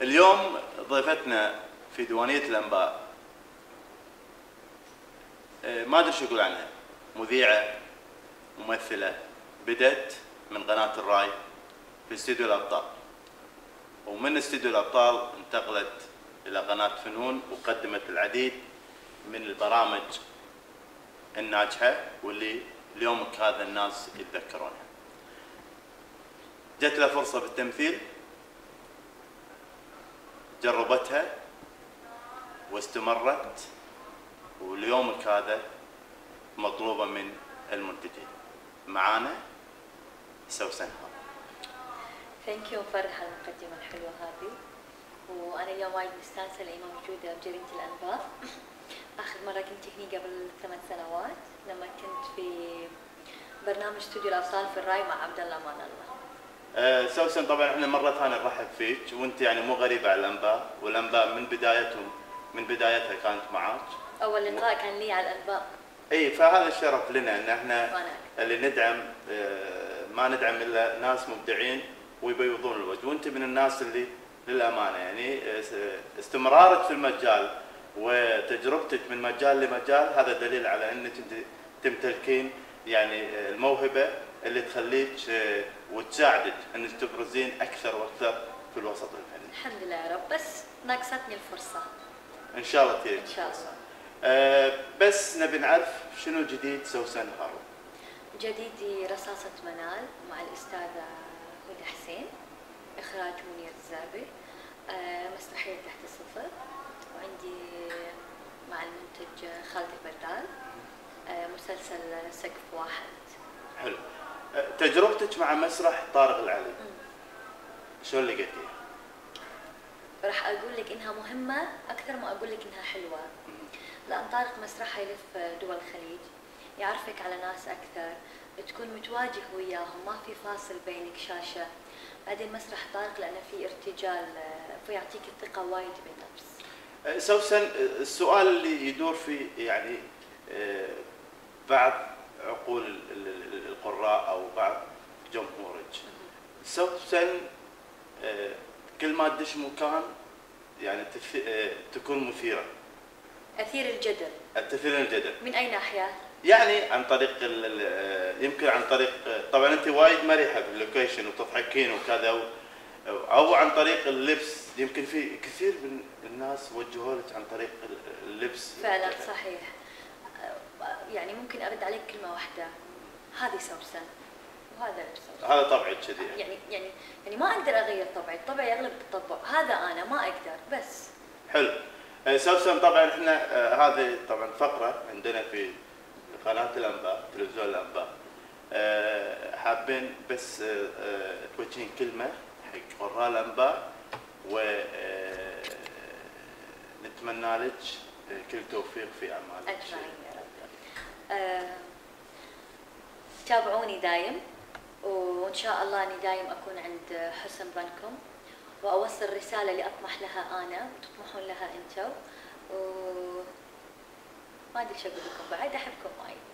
اليوم ضيفتنا في ديوانية الأنباء ما أدري شو أقول عنها، مذيعة ممثلة، بدت من قناة الراي في استديو الأبطال، ومن استديو الأبطال انتقلت إلى قناة فنون وقدمت العديد من البرامج الناجحة واللي اليوم هذا الناس يتذكرونها. جت لها فرصة بالتمثيل، جربتها واستمرت، واليوم هذا مطلوبة من المنتجين. معانا سوسن. ثانك يو فرح على المقدمة الحلوة هذه، وأنا اليوم وايد مستانسة لأني موجودة بجريدة الأنباء. آخر مرة كنت هني قبل 8 سنوات لما كنت في برنامج استوديو الأبطال في الراي مع عبد الله أمان الله. سوسن، طبعا احنا مرة ثانية نرحب فيك، وانت يعني مو غريبة على الأنباء، والأنباء من بدايتها كانت معاك. أول لقاء كان لي على الأنباء. اي، فهذا الشرف لنا ان احنا اللي ندعم، ما ندعم الا ناس مبدعين ويبيضون الوجه، وانت من الناس اللي للامانه يعني استمرارك في المجال وتجربتك من مجال لمجال هذا دليل على انك انت تمتلكين يعني الموهبه اللي تخليك وتساعدك انك تبرزين اكثر واكثر في الوسط الفني. الحمد لله يا رب، بس ناقصتني الفرصه. ان شاء الله تجيك. ان شاء الله. بس نبي نعرف شنو جديد سوسن هارون؟ جديدي رصاصة منال مع الأستاذة هدى حسين، إخراج منير الزابي، مسرحية تحت الصفر، وعندي مع المنتج خالد البردال مسلسل سقف واحد. حلو. تجربتك مع مسرح طارق العلي شلون لقيتيها؟ راح أقول لك إنها مهمة أكثر ما أقول لك إنها حلوة، لأن طارق مسرحه يلف دول الخليج، يعرفك على ناس أكثر، تكون متواجه وياهم، ما في فاصل بينك شاشة. بعدين مسرح طارق لأنه في ارتجال فيعطيك الثقة وايد بالنفس. سوسن، السؤال اللي يدور في يعني بعض عقول القراء أو بعض جمهورك، سوسن كل ما تدش مكان يعني تكون مثيرة. أثير الجدل. تثير الجدل. من أي ناحية؟ يعني عن طريق يمكن عن طريق، طبعا انت وايد مرحه باللوكيشن وتضحكين وكذا، او عن طريق اللبس، يمكن في كثير من الناس وجهوا لك عن طريق اللبس. فعلا صحيح. يعني ممكن ارد عليك كلمه واحده، هذه سوسن وهذا لبس. هذا طبعك كذي يعني ما اقدر اغير طبعي يغلب التطبع، هذا انا ما اقدر بس. حلو. سوسن، طبعا احنا هذه طبعا فقره عندنا في قناة الأنباء، تلفزيون الأنباء، حابين بس توجهين كلمة حق قراء الأنباء، ونتمنى لك كل توفيق في أعمالك. أجمعين يا رب. تابعوني دايم، وإن شاء الله أني دايم أكون عند حسن ظنكم، وأوصل رسالة اللي أطمح لها أنا وتطمحون لها أنتم، ما أدري شو أقول لكم بعد، أحبكم وايد.